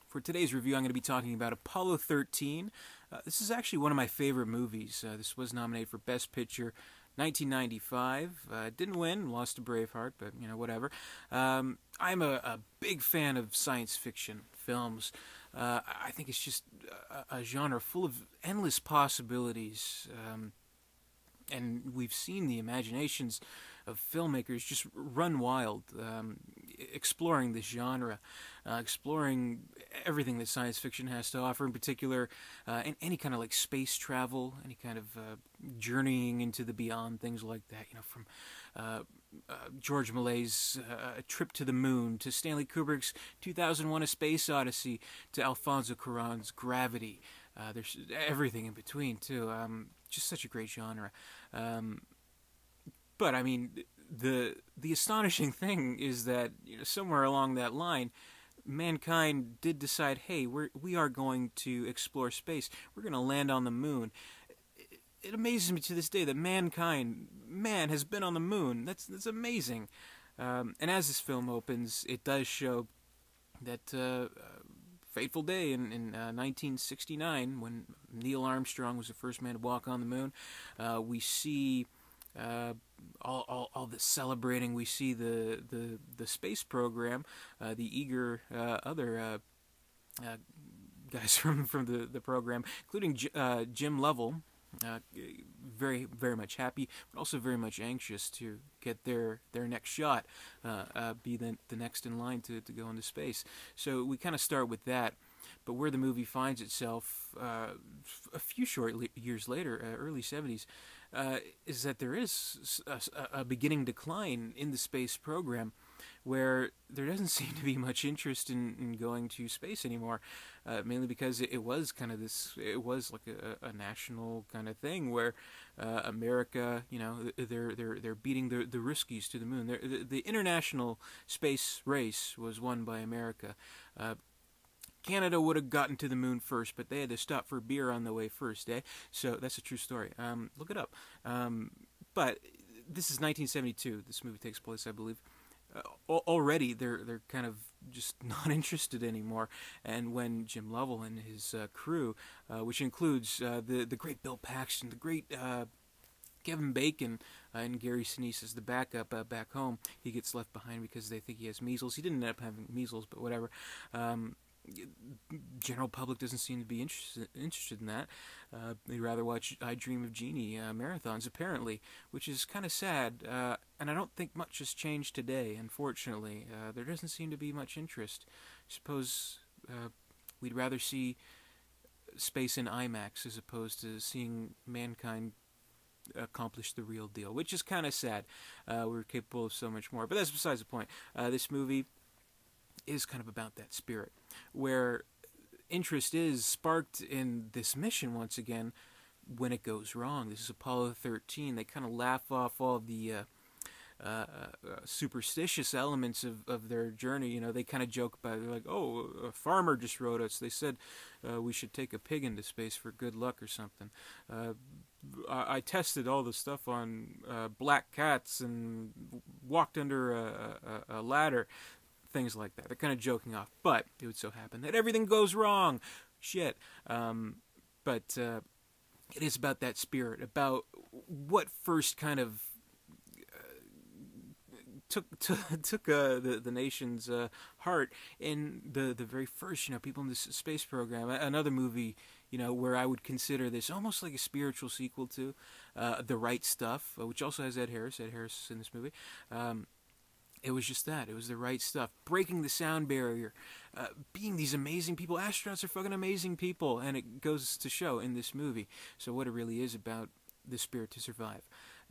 For today's review, I'm going to be talking about Apollo 13. This is actually one of my favorite movies. This was nominated for Best Picture 1995. Didn't win, lost to Braveheart, but whatever. I'm a big fan of science fiction films. I think it's just a genre full of endless possibilities. And we've seen the imaginations of filmmakers just run wild, exploring this genre, exploring everything that science fiction has to offer, in particular, in any kind of like space travel, any kind of journeying into the beyond, things like that. From George Méliès's A Trip to the Moon to Stanley Kubrick's 2001: A Space Odyssey to Alfonso Cuarón's Gravity. There's everything in between too. Just such a great genre. But I mean, the astonishing thing is that somewhere along that line, mankind did decide, hey, we are going to explore space. We're going to land on the moon. It amazes me to this day that man has been on the moon. That's amazing. And as this film opens, it does show that fateful day in 1969 when Neil Armstrong was the first man to walk on the moon. We see all the celebrating. We see the space program, the eager other guys from the program, including Jim Lovell. Very, very much happy, but also very much anxious to get their next shot, be the next in line to go into space. So we kind of start with that. But where the movie finds itself a few short years later, early 70s, is that there is a beginning decline in the space program, where there doesn't seem to be much interest in going to space anymore, mainly because it was kind of it was like a national kind of thing where America, they're beating the Ruskies to the moon. The international space race was won by America. Canada would have gotten to the moon first, but they had to stop for beer on the way first, eh? So that's a true story. Look it up. But this is 1972. This movie takes place, I believe. Already they're kind of just not interested anymore. And when Jim Lovell and his crew, which includes the great Bill Paxton, the great Kevin Bacon, and Gary Sinise as the backup back home, he gets left behind because they think he has measles. He didn't end up having measles, but whatever. General public doesn't seem to be interested in that. They'd rather watch I Dream of Jeannie marathons, apparently, which is kind of sad. And I don't think much has changed today, unfortunately. There doesn't seem to be much interest. I suppose we'd rather see space in IMAX as opposed to seeing mankind accomplish the real deal, which is kind of sad. We're capable of so much more. But that's besides the point. This movie is kind of about that spirit, where interest is sparked in this mission once again when it goes wrong. This is Apollo 13. They kind of laugh off all the superstitious elements of their journey. They kind of joke about it. They're like, oh, a farmer just wrote us. They said we should take a pig into space for good luck or something. I tested all the stuff on black cats and walked under a ladder. Things like that. They're kind of joking off, but it would so happen that everything goes wrong. Shit. But it is about that spirit, about what first kind of took the nation's heart in the very first people in this space program. Another movie where I would consider this almost like a spiritual sequel to The Right Stuff, which also has Ed Harris in this movie. It was just that. It was the right stuff. Breaking the sound barrier. Being these amazing people. Astronauts are fucking amazing people. And it goes to show in this movie. So what it really is about the spirit to survive.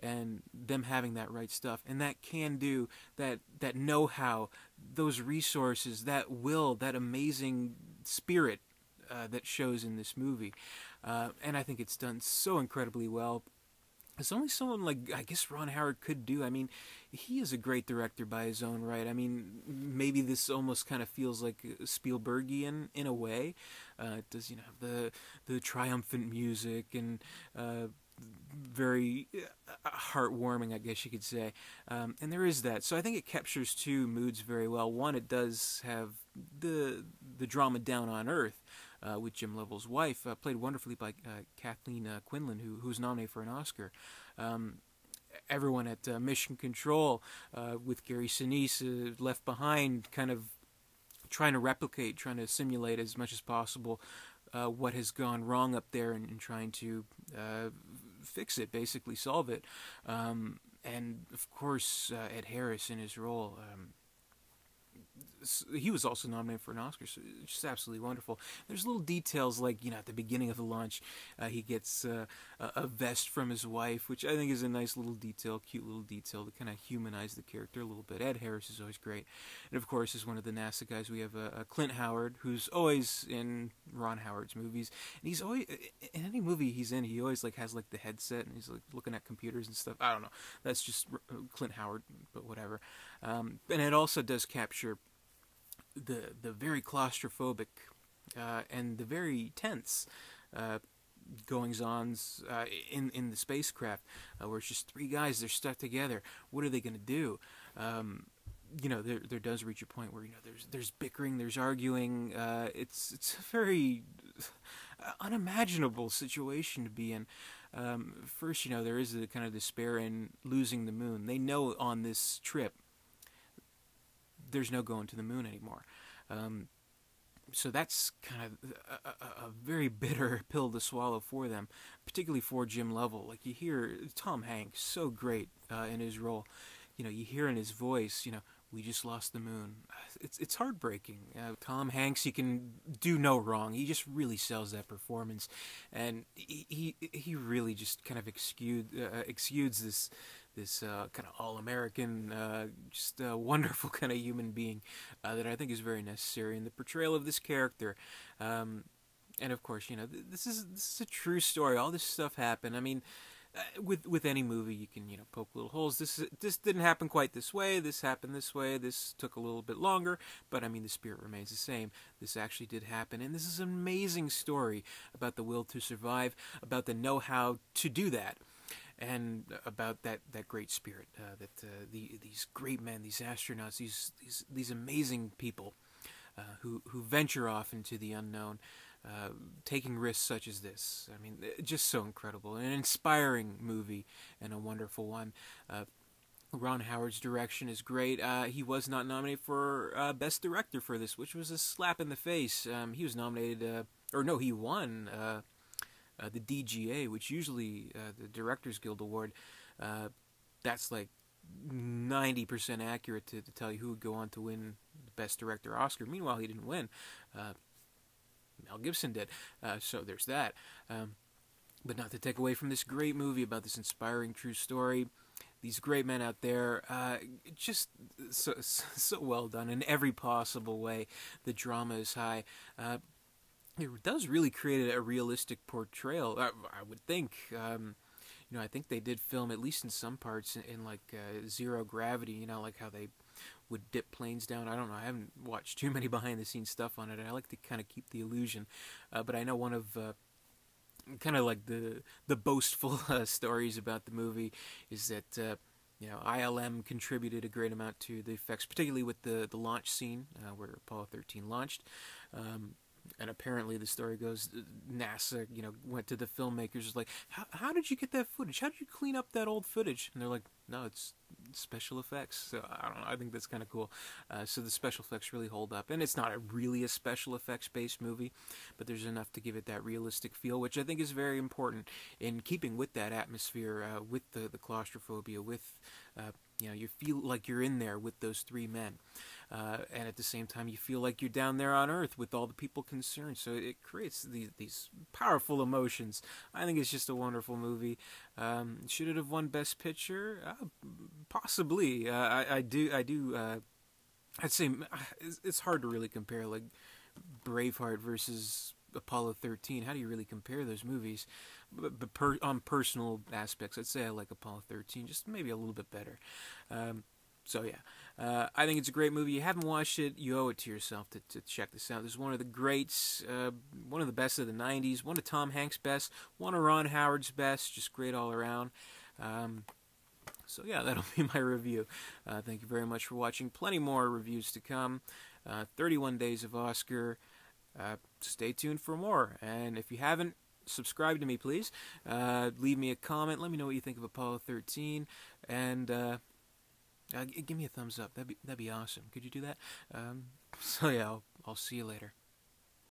And them having that right stuff. And that can do, that know-how, those resources, that will, that amazing spirit that shows in this movie. And I think it's done so incredibly well. It's only someone like, I guess, Ron Howard could do. I mean, he is a great director by his own right. I mean, maybe this almost kind of feels like Spielbergian in a way. It does, have the triumphant music and very heartwarming, I guess you could say. And there is that. So I think it captures two moods very well. One, it does have the drama down on earth with Jim Lovell's wife, played wonderfully by Kathleen Quinlan, who's nominated for an Oscar. Everyone at Mission Control with Gary Sinise left behind, kind of trying to replicate, trying to simulate as much as possible what has gone wrong up there, and trying to fix it, basically solve it. And of course, Ed Harris in his role. He was also nominated for an Oscar, so it's just absolutely wonderful. There's little details like, at the beginning of the launch, he gets a vest from his wife, which I think is a nice little detail, cute little detail to kind of humanize the character a little bit. Ed Harris is always great. And of course, as one of the NASA guys, we have Clint Howard, who's always in Ron Howard's movies. And he's always, in any movie he's in, he always has the headset, and he's looking at computers and stuff. I don't know. That's just Clint Howard, but whatever. And it also does capture the very claustrophobic and the very tense goings-ons in the spacecraft, where it's just three guys, they're stuck together. What are they going to do? There does reach a point where there's bickering, there's arguing. It's a very unimaginable situation to be in. First, there is a kind of despair in losing the moon. They know on this trip there's no going to the moon anymore. So that's kind of a very bitter pill to swallow for them, particularly for Jim Lovell. You hear Tom Hanks, so great in his role. You hear in his voice, we just lost the moon. It's heartbreaking. Tom Hanks, he can do no wrong. He just really sells that performance, and he really just kind of exudes this kind of all-American, just wonderful kind of human being that I think is very necessary in the portrayal of this character. And of course, this is a true story. All this stuff happened. I mean, with any movie, you can poke little holes. This didn't happen quite this way. This happened this way. This took a little bit longer, but I mean the spirit remains the same. This actually did happen, and this is an amazing story about the will to survive, about the know-how to do that, and about that great spirit that these great men, these astronauts, these amazing people who venture off into the unknown. Taking risks such as this. I mean, just so incredible. An inspiring movie and a wonderful one. Ron Howard's direction is great. He was not nominated for Best Director for this, which was a slap in the face. He was nominated, he won the DGA, which usually the Directors Guild Award. That's 90% accurate to tell you who would go on to win the Best Director Oscar. Meanwhile, he didn't win. Mel Gibson did. So there's that. But not to take away from this great movie about this inspiring true story. These great men out there, just so well done in every possible way. The drama is high. It does really create a realistic portrayal, I would think. I think they did film, at least in some parts, in zero gravity, like how they would dip planes down. I don't know. I haven't watched too many behind-the-scenes stuff on it. I like to kind of keep the illusion. But I know one of kind of the boastful stories about the movie is that ILM contributed a great amount to the effects, particularly with the launch scene where Apollo 13 launched. And apparently the story goes, NASA, went to the filmmakers, was like, how did you get that footage? How did you clean up that old footage? And they're like, no, it's special effects. So I don't know. I think that's kind of cool. So the special effects really hold up. And it's not really a special effects-based movie, but there's enough to give it that realistic feel, which I think is very important in keeping with that atmosphere, with the claustrophobia, with, you feel like you're in there with those three men. And at the same time, you feel like you're down there on Earth with all the people concerned. So it creates these powerful emotions. I think it's just a wonderful movie. Should it have won Best Picture? Possibly. I'd say it's hard to really compare Braveheart versus Apollo 13. How do you really compare those movies? But on personal aspects, I'd say I like Apollo 13 just maybe a little bit better. So yeah, I think it's a great movie. You haven't watched it, you owe it to yourself to check this out. This is one of the greats, one of the best of the 90s, one of Tom Hanks' best, one of Ron Howard's best, just great all around. So yeah, that'll be my review. Thank you very much for watching. Plenty more reviews to come. 31 Days of Oscar. Stay tuned for more. And if you haven't, subscribe to me, please. Leave me a comment. Let me know what you think of Apollo 13. And give me a thumbs up. That'd be awesome. Could you do that? So yeah, I'll see you later.